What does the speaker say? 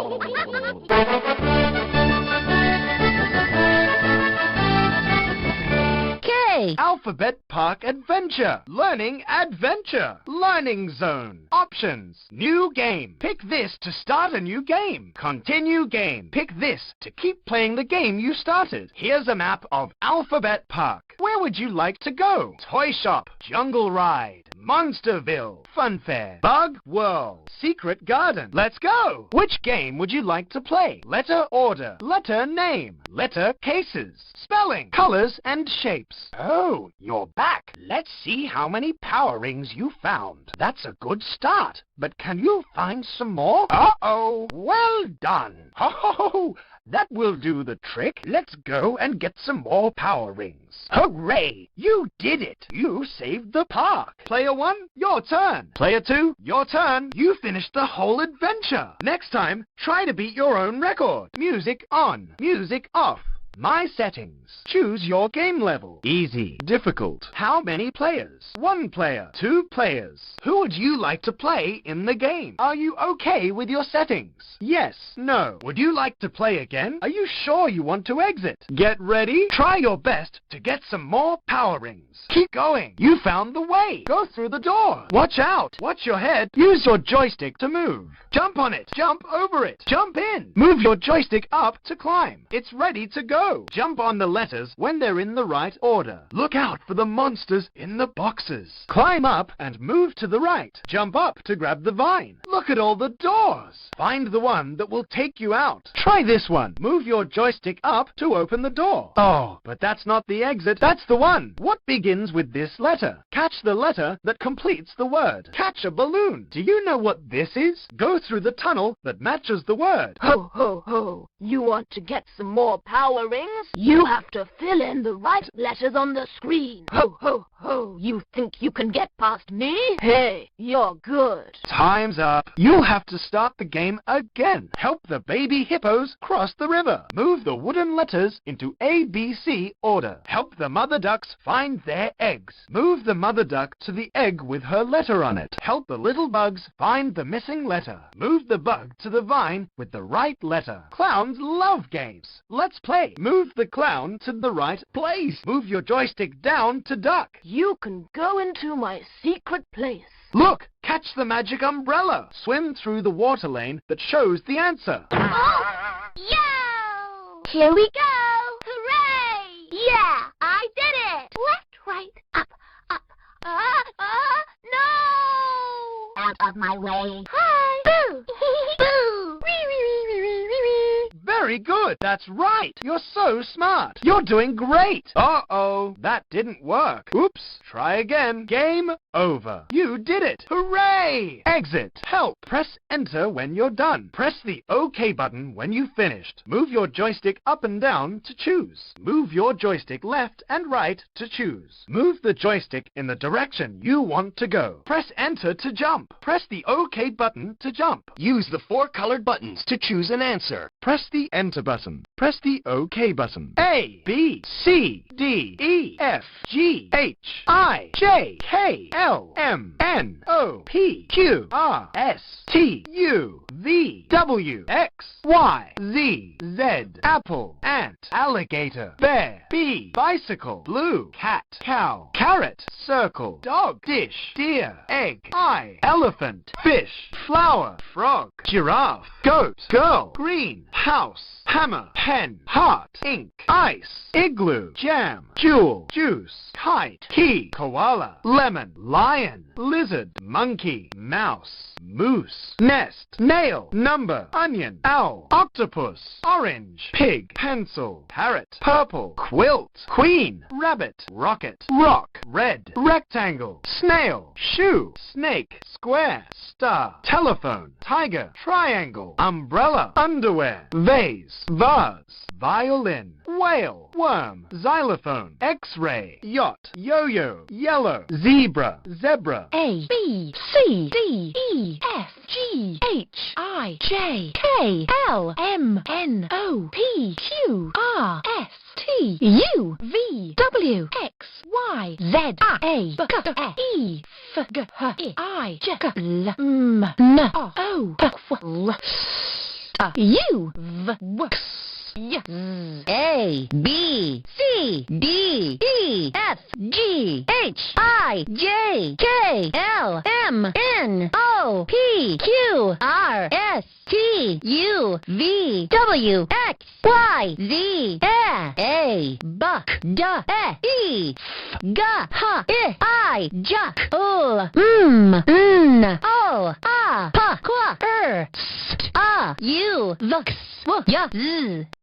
K. Alphabet Park Adventure. Learning Adventure. Learning Zone. Options. New game. Pick this to start a new game. Continue game. Pick this to keep playing the game you started. Here's a map of Alphabet Park. Where would you like to go? Toy Shop. Jungle Ride. Monsterville. Fun Fair. Bug World. Secret Garden. Let's go! Which game would you like to play? Letter order. Letter name. Letter cases. Spelling. Colors and shapes. Oh, you're back. Let's see how many power rings you found. That's a good start. But can you find some more? Uh-oh. Well done. Ho-ho-ho. That will do the trick. Let's go and get some more power rings. Hooray! You did it. You saved the park. Player 1, your turn. Player 2, your turn. You finished the whole adventure. Next time, try to beat your own record. Music on. Music off. My settings. Choose your game level. Easy. Difficult. How many players? 1 player. 2 players. Who would you like to play in the game? Are you okay with your settings? Yes. No. Would you like to play again? Are you sure you want to exit? Get ready. Try your best to get some more power rings. Keep going. You found the way. Go through the door. Watch out. Watch your head. Use your joystick to move. Jump on it. Jump over it. Jump in. Move your joystick up to climb. It's ready to go. Jump on the letters when they're in the right order. Look out for the monsters in the boxes. Climb up and move to the right. Jump up to grab the vine. Look at all the doors. Find the one that will take you out. Try this one. Move your joystick up to open the door. Oh, but that's not the exit. That's the one. What begins with this letter? Catch the letter that completes the word. Catch a balloon. Do you know what this is? Go through the tunnel that matches the word. Ho, ho, ho. You want to get some more power rings? You have to fill in the right letters on the screen. Ho, ho, ho. You think you can get past me? Hey, you're good. Time's up. You'll have to start the game again. Help the baby hippos cross the river. Move the wooden letters into A, B, C order. Help the mother ducks find their eggs. Move the mother duck to the egg with her letter on it. Help the little bugs find the missing letter. Move the bug to the vine with the right letter. Clowns love games. Let's play. Move the clown to the right place. Move your joystick down to duck. You can go into my secret place. Look! Catch the magic umbrella. Swim through the water lane that shows the answer. Oh! Yo! Here we go! Hooray! Yeah, I did it! Left, right, up, up. No! Out of my way. Hi! Boo! Boo! Wee, wee, wee, wee, wee, wee, wee. Very good. That's right. You're so smart. You're doing great. Uh-oh. That didn't work. Oops. Try again. Game over. You did it. Hooray! Exit. Help. Press enter when you're done. Press the OK button when you've finished. Move your joystick up and down to choose. Move your joystick left and right to choose. Move the joystick in the direction you want to go. Press enter to jump. Press the OK button to jump. Use the 4 colored buttons to choose an answer. Press the enter button. Press the OK button. A, B, C, D, E, F, G, H, I, J, K, L, M, N, O, P, Q, R, S, T, U, V, W, X, Y, Z, Z, apple, ant, alligator, bear, bee, bicycle, blue, cat, cow, carrot, circle, dog, dish, deer, egg, eye, elephant, fish, flower, frog, giraffe, goat, girl, green, house, hammer, pen, heart, ink, ice, igloo, jam, jewel, juice, kite, key, koala, lemon, lion, lizard, monkey, mouse, moose, nest, nail, number, onion, owl, octopus, orange, pig, pencil, parrot, purple, quilt, queen, rabbit, rocket, rock, red, rectangle, snail, shoe, snake, square, star, telephone, tiger, triangle, umbrella, underwear, vase, vase, violin, whale, worm, xylophone, x-ray, yacht, yo-yo, yellow, zebra, zebra. A, B, C, D, E, F, G, H, I, J, K, L, M, N, O, P, Q, R, S, T, U, V, W, X, Y, Z, A, B, K, E, F, G, H, I, J, K, L, M, N, O, P, Q, R, U, V, W, X, Y, Z, A, B, C, D, E, F, G, H, I, J, K, L, M, N, O, P, Q, R, S, T, U, V, W, X, Y, Z, A, Buck, D, E, F, G, H, I, Jack, O, N, O, A, P, Q, R, S, A, U, V, X, W, Y, Z.